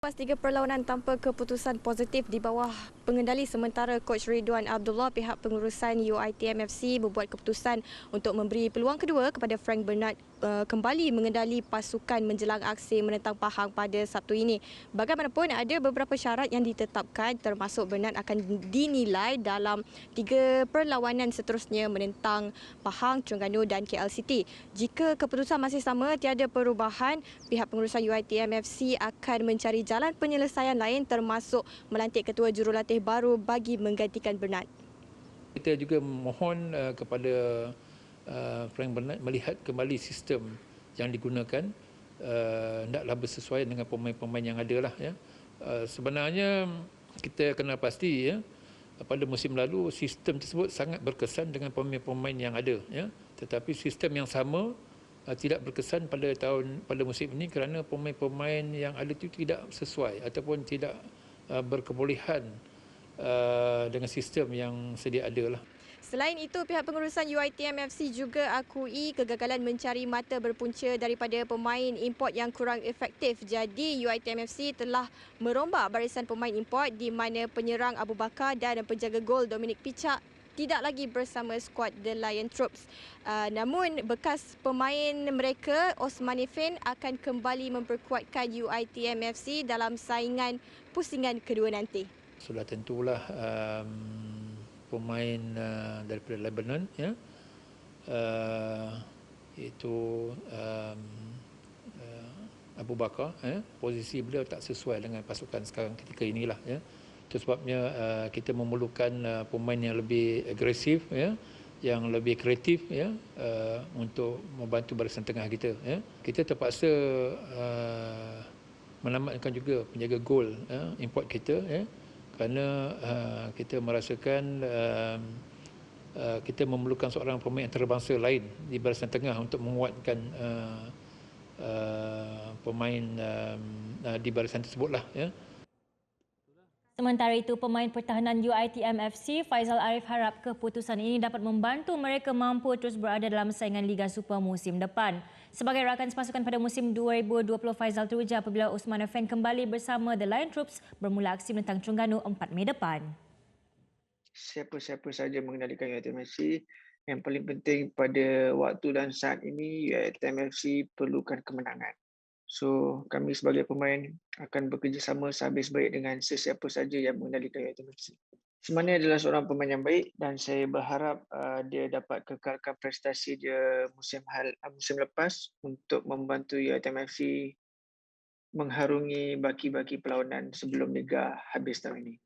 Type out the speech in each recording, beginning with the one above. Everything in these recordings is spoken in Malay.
Lepas 3 perlawanan tanpa keputusan positif di bawah pengendali sementara Coach Ridwan Abdullah, pihak pengurusan UiTM FC membuat keputusan untuk memberi peluang kedua kepada Frank Bernard kembali mengendali pasukan menjelang aksi menentang Pahang pada Sabtu ini. Bagaimanapun, ada beberapa syarat yang ditetapkan, termasuk Bernard akan dinilai dalam 3 perlawanan seterusnya menentang Pahang, Terengganu dan KL City. Jika keputusan masih sama, tiada perubahan, pihak pengurusan UiTM FC akan mencari jalan penyelesaian lain, termasuk melantik ketua jurulatih baru bagi menggantikan Bernard. Kita juga mohon kepada Frank Bernard melihat kembali sistem yang digunakan, hendaklah bersesuaian dengan pemain-pemain yang ada lah, ya. Sebenarnya kita kena pasti, ya, pada musim lalu sistem tersebut sangat berkesan dengan pemain-pemain yang ada, ya. Tetapi sistem yang sama tidak berkesan pada musim ini kerana pemain-pemain yang ada itu tidak sesuai ataupun tidak berkebolehan dengan sistem yang sedia ada lah. Selain itu, pihak pengurusan UiTM FC juga akui kegagalan mencari mata berpunca daripada pemain import yang kurang efektif. Jadi, UiTM FC telah merombak barisan pemain import di mana penyerang Abu Bakar dan penjaga gol Dominic Pichak tidak lagi bersama skuad The Lion Troops. Namun, bekas pemain mereka, Osman Ifin, akan kembali memperkuatkan UiTM FC dalam saingan pusingan kedua nanti. Sudah tentulah pemain daripada Lebanon, ya, iaitu Abu Bakar, posisi beliau tak sesuai dengan pasukan sekarang ketika inilah, ya. Itu sebabnya kita memerlukan pemain yang lebih agresif, ya, yang lebih kreatif, ya, untuk membantu barisan tengah kita, ya. Kita terpaksa menamatkan juga penjaga gol, ya, import kita, ya, kerana kita merasakan kita memerlukan seorang pemain antarabangsa lain di barisan tengah untuk menguatkan pemain di barisan tersebutlah, ya. Sementara itu, pemain pertahanan UiTM FC Faizal Arif harap keputusan ini dapat membantu mereka mampu terus berada dalam saingan Liga Super musim depan. Sebagai rakan sepasukan pada musim 2020, Faizal teruja apabila Osman Effendi kembali bersama The Lion Troops bermula aksi menentang Terengganu 4 Mei depan. Siapa-siapa saja mengendalikan UiTM FC, yang paling penting pada waktu dan saat ini UiTM FC perlukan kemenangan. So, kami sebagai pemain akan bekerjasama sehabis baik dengan sesiapa saja yang mengendalikan UiTM FC. Osman adalah seorang pemain yang baik dan saya berharap dia dapat kekalkan prestasi dia musim lepas untuk membantu UiTM FC mengharungi baki-baki perlawanan sebelum Liga habis tahun ini.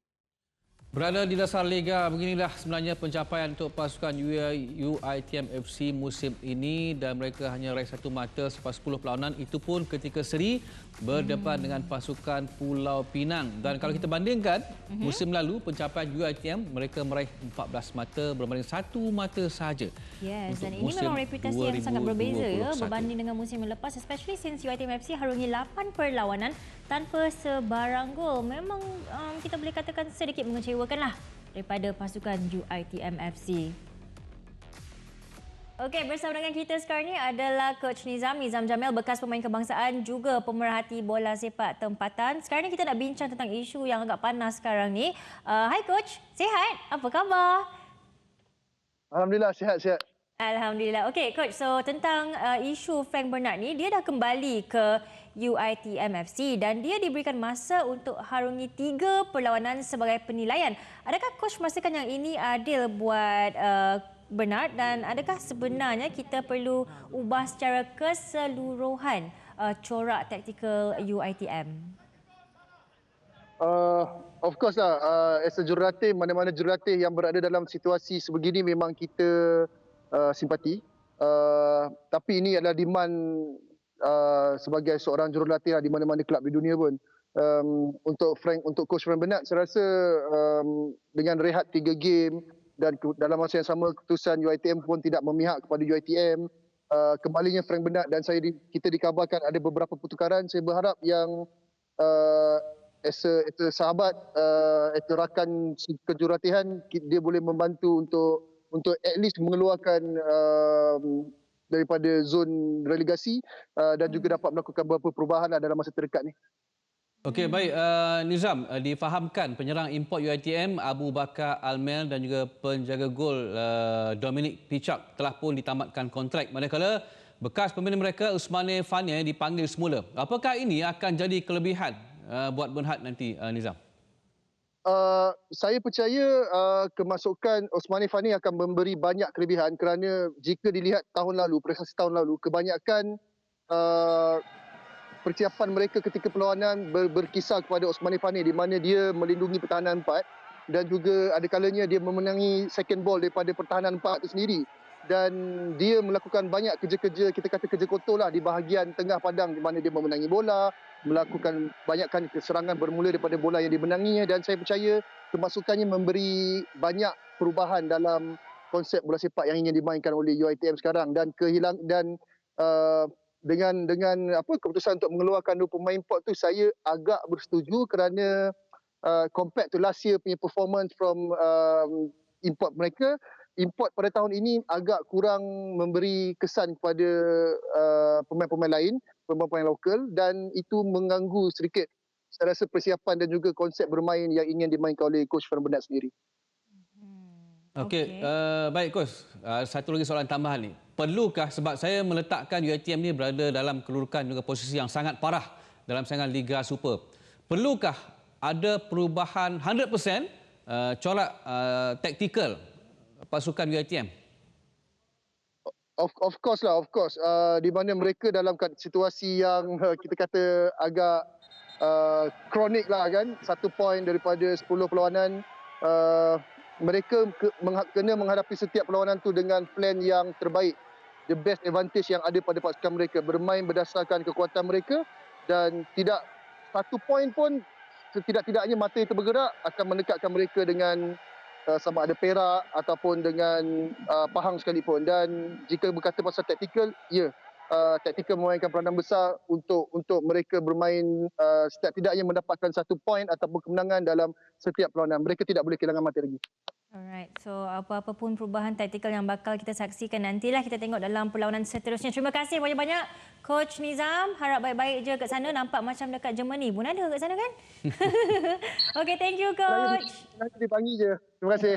Berada di dasar Liga, beginilah sebenarnya pencapaian untuk pasukan UiTM FC musim ini dan mereka hanya raih satu mata selepas 10 perlawanan, itu pun ketika seri berdepan dengan pasukan Pulau Pinang. Dan kalau kita bandingkan musim lalu pencapaian UiTM, mereka meraih 14 mata berbanding satu mata sahaja. Yes, dan ini memang reputasi yang sangat berbeza, ya, berbanding dengan musim yang lepas, especially since UiTM FC harungi 8 perlawanan tanpa sebarang gol. Memang kita boleh katakan sedikit mengecewakanlah daripada pasukan UiTM FC. Okey, bersama dengan kita sekarang ni adalah Coach Nizam Jamil, bekas pemain kebangsaan juga pemerhati bola sepak tempatan. Sekarang ni kita nak bincang tentang isu yang agak panas sekarang ni. Hai Coach, sihat? Apa khabar? Alhamdulillah, sihat. Alhamdulillah. Okey Coach, so tentang isu Frank Bernard ni, dia dah kembali ke UiTM FC dan dia diberikan masa untuk harungi 3 perlawanan sebagai penilaian. Adakah Coach merasakan yang ini adil buat Bernard dan adakah sebenarnya kita perlu ubah secara keseluruhan corak taktikal UiTM? Of course lah, as a jurulatih, mana-mana jurulatih yang berada dalam situasi sebegini memang kita simpati. Tapi ini adalah demand sebagai seorang jurulatih di mana-mana kelab di dunia pun. Untuk Coach Frank Bernard, saya rasa dengan rehat 3 game dan dalam masa yang sama keputusan UiTM pun tidak memihak kepada UiTM, kembalinya Frank Bernard dan kita dikabarkan ada beberapa pertukaran. Saya berharap yang as a sahabat, as a rakan kejuratihan, dia boleh membantu untuk at least mengeluarkan daripada zon relegasi dan juga dapat melakukan beberapa perubahan dalam masa terdekat ni. Okey, baik. Nizam, difahamkan penyerang import UiTM Abu Bakar Almel dan juga penjaga gol Dominic Pichak telah pun ditamatkan kontrak. Manakala bekas pemain mereka Usmane Fania dipanggil semula. Apakah ini akan jadi kelebihan buat Bernhard nanti, Nizam? Saya percaya kemasukan Osmani Fani akan memberi banyak kelebihan kerana jika dilihat tahun lalu, prestasi tahun lalu, kebanyakan persiapan mereka ketika perlawanan berkisar kepada Osmani Fani di mana dia melindungi pertahanan 4 dan juga ada kalanya dia memenangi second ball daripada pertahanan 4 itu sendiri. Dan dia melakukan banyak kerja-kerja, kita kata kerja kotor lah di bahagian tengah padang di mana dia memenangi bola, melakukan banyakkan keserangan bermula daripada bola yang dimenanginya, dan saya percaya kemasukannya memberi banyak perubahan dalam konsep bola sepak yang ingin dimainkan oleh UiTM sekarang. Dan dengan keputusan untuk mengeluarkan 2 pemain import tu, saya agak bersetuju kerana compared to last year punya performance from import mereka, import pada tahun ini agak kurang memberi kesan kepada pemain-pemain lain, pemain-pemain lokal, dan itu mengganggu sedikit saya rasa persiapan dan juga konsep bermain yang ingin dimainkan oleh Coach Frank Bernard sendiri. Okey, baik Coach. Satu lagi soalan tambahan ni. Perlukah, sebab saya meletakkan UiTM ni berada dalam kedudukan juga posisi yang sangat parah dalam saingan Liga Super. Perlukah ada perubahan 100% corak taktikal pasukan UiTM? Of course lah, of course. Di mana mereka dalam situasi yang kita kata agak kronik lah kan. 1 poin daripada 10 perlawanan. Mereka kena menghadapi setiap perlawanan tu dengan plan yang terbaik. The best advantage yang ada pada pasukan mereka. Bermain berdasarkan kekuatan mereka dan tidak 1 poin pun setidak-tidaknya mata itu bergerak akan mendekatkan mereka dengan sama ada Perak ataupun dengan Pahang sekalipun. Dan jika berkata pasal taktikal, ya, taktikal memainkan peranan besar untuk mereka bermain setidak-tidaknya mendapatkan 1 poin ataupun kemenangan dalam setiap perlawanan. Mereka tidak boleh kehilangan mata lagi. Alright, so apa-apa pun perubahan taktikal yang bakal kita saksikan nantilah kita tengok dalam perlawanan seterusnya. Terima kasih banyak-banyak Coach Nizam. Harap baik-baik je kat sana. Nampak macam dekat Germany pun ada kat sana kan? Okay, thank you Coach. Nanti dipanggil je. Terima kasih.